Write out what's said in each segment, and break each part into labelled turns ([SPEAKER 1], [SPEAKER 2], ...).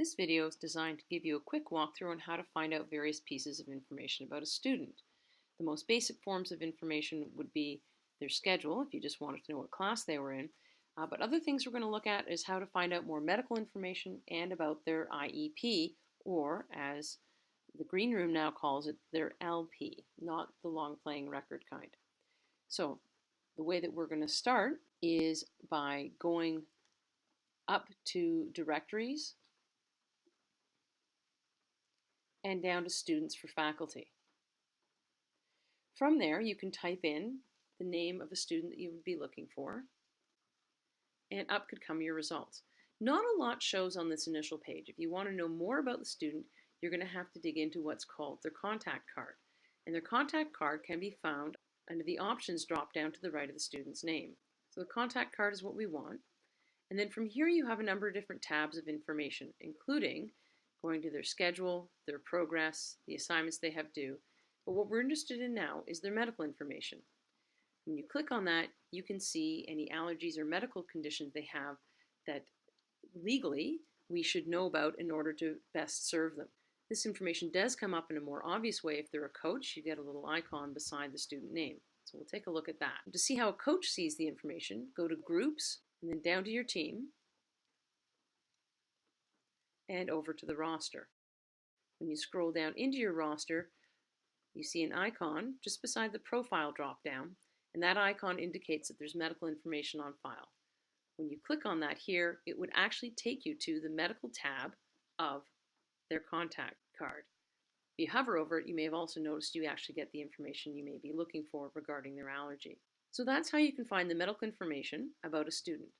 [SPEAKER 1] This video is designed to give you a quick walkthrough on how to find out various pieces of information about a student. The most basic forms of information would be their schedule, if you just wanted to know what class they were in. But other things we're going to look at is how to find out more medical information and about their IEP, or as the Green Room now calls it, their LP, not the long playing record kind. So the way that we're going to start is by going up to directories and down to students for faculty. From there, you can type in the name of a student that you would be looking for, and up could come your results. Not a lot shows on this initial page. If you want to know more about the student, you're going to have to dig into what's called their contact card. And their contact card can be found under the options drop down to the right of the student's name. So the contact card is what we want. And then from here you have a number of different tabs of information, including going to their schedule, their progress, the assignments they have due. But what we're interested in now is their medical information. When you click on that, you can see any allergies or medical conditions they have that legally we should know about in order to best serve them. This information does come up in a more obvious way if they're a coach. You get a little icon beside the student name. So we'll take a look at that. To see how a coach sees the information, go to Groups and then down to your team and over to the roster. When you scroll down into your roster, you see an icon just beside the profile drop down, and that icon indicates that there's medical information on file. When you click on that here, it would actually take you to the medical tab of their contact card. If you hover over it, you may have also noticed you actually get the information you may be looking for regarding their allergy. So that's how you can find the medical information about a student.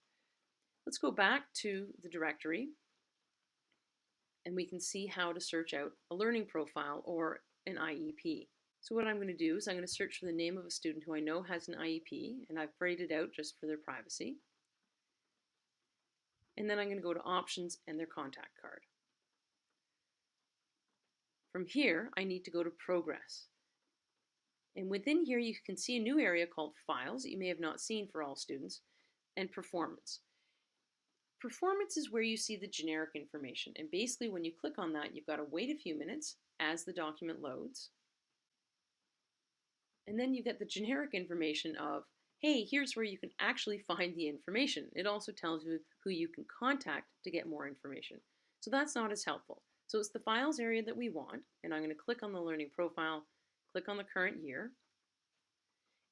[SPEAKER 1] Let's go back to the directory, and we can see how to search out a learning profile or an IEP. So what I'm going to do is I'm going to search for the name of a student who I know has an IEP, and I've graded out just for their privacy. And then I'm going to go to Options and their contact card. From here, I need to go to Progress. And within here, you can see a new area called Files that you may have not seen for all students, and Performance. Performance is where you see the generic information, and basically when you click on that, you've got to wait a few minutes as the document loads. And then you get the generic information of, hey, here's where you can actually find the information. It also tells you who you can contact to get more information. So that's not as helpful. So it's the files area that we want, and I'm going to click on the learning profile, click on the current year,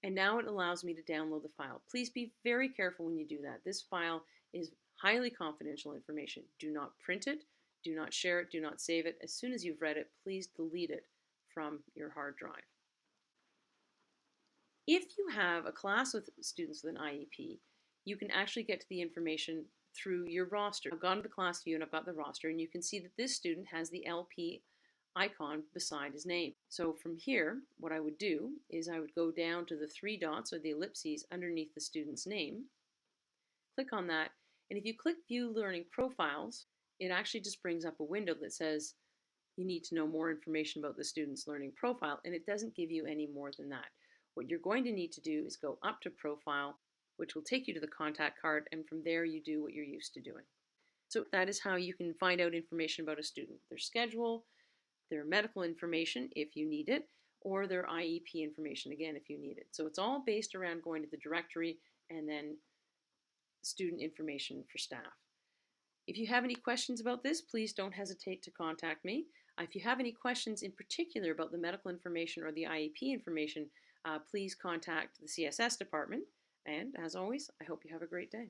[SPEAKER 1] and now it allows me to download the file. Please be very careful when you do that. This file is highly confidential information. Do not print it, do not share it, do not save it. As soon as you've read it, please delete it from your hard drive. If you have a class with students with an IEP, you can actually get to the information through your roster. I've gone to the class view and I've got the roster, and you can see that this student has the LP icon beside his name. So from here, what I would do is I would go down to the three dots or the ellipses underneath the student's name, click on that, and if you click View Learning Profiles, it actually just brings up a window that says you need to know more information about the student's learning profile, and it doesn't give you any more than that. What you're going to need to do is go up to Profile, which will take you to the contact card, and from there you do what you're used to doing. So that is how you can find out information about a student: their schedule, their medical information if you need it, or their IEP information again if you need it. So it's all based around going to the directory and then student information for staff. If you have any questions about this, please don't hesitate to contact me. If you have any questions in particular about the medical information or the IEP information, please contact the CSS department. And as always, I hope you have a great day.